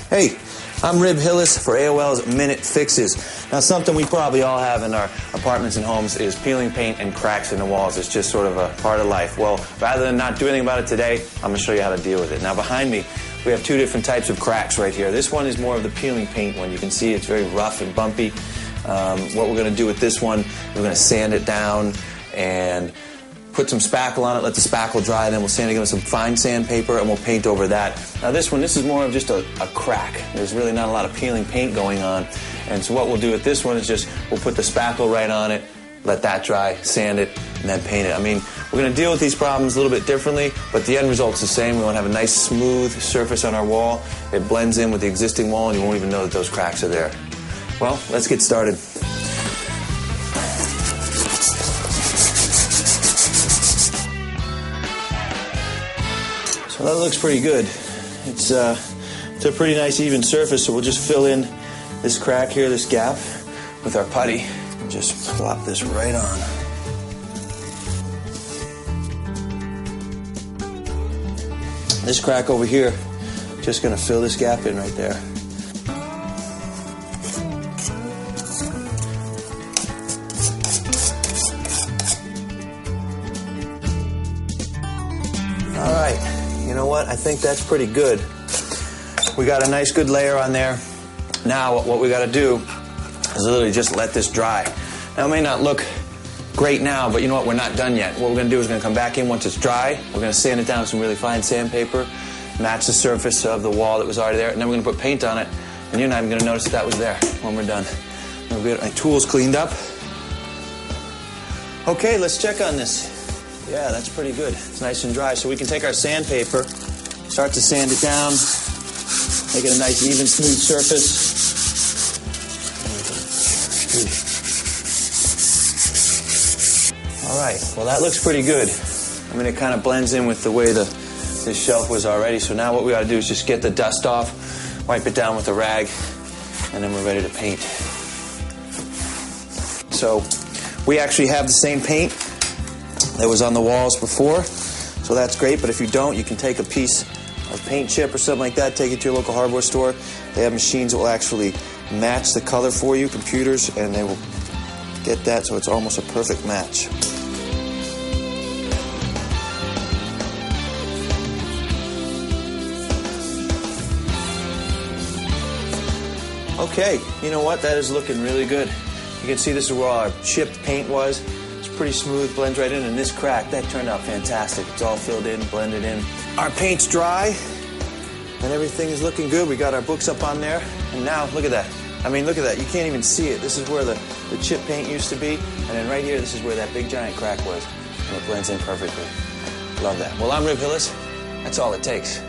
Hey, I'm Rib Hillis for AOL's Minute Fixes. Now, something we probably all have in our apartments and homes is peeling paint and cracks in the walls. It's just sort of a part of life. Well, rather than not do anything about it today, I'm going to show you how to deal with it. Now, behind me, we have two different types of cracks right here. This one is more of the peeling paint one. You can see it's very rough and bumpy. What we're going to do with this one, we're going to sand it down and put some spackle on it, let the spackle dry, and then we'll sand it with some fine sandpaper, and we'll paint over that. Now this one, this is more of just a crack. There's really not a lot of peeling paint going on. And so what we'll do with this one is just, we'll put the spackle right on it, let that dry, sand it, and then paint it. I mean, we're going to deal with these problems a little bit differently, but the end result's the same. We want to have a nice smooth surface on our wall. It blends in with the existing wall, and you won't even know that those cracks are there. Well, let's get started. So that looks pretty good. It's a pretty nice even surface, so we'll just fill in this crack here, this gap, with our putty. Just plop this right on. This crack over here, just gonna fill this gap in right there. All right. You know what? I think that's pretty good. We got a nice good layer on there. Now what we got to do is literally just let this dry. Now it may not look great now, but you know what? We're not done yet. What we're going to do is going to come back in once it's dry. We're going to sand it down with some really fine sandpaper, match the surface of the wall that was already there, and then we're going to put paint on it, and you're not even going to notice that was there when we're done. We'll get my tools cleaned up. Okay, let's check on this. Yeah, that's pretty good. It's nice and dry. So we can take our sandpaper, start to sand it down, make it a nice, even, smooth surface. All right, well, that looks pretty good. I mean, it kind of blends in with the way this shelf was already. So now what we got to do is just get the dust off, wipe it down with a rag, and then we're ready to paint. So we actually have the same paint that was on the walls before, so that's great. But if you don't, you can take a piece of paint chip or something like that, take it to your local hardware store. They have machines that will actually match the color for you, computers, and they will get that so it's almost a perfect match. Okay, you know what? That is looking really good. You can see this is where our chipped paint was. Pretty smooth, blends right in, and this crack, that turned out fantastic. It's all filled in, blended in. Our paint's dry, and everything is looking good. We got our books up on there, and now, look at that. I mean, look at that. You can't even see it. This is where the chip paint used to be, and then right here, this is where that big giant crack was, and it blends in perfectly. Love that. Well, I'm Rib Hillis. That's all it takes.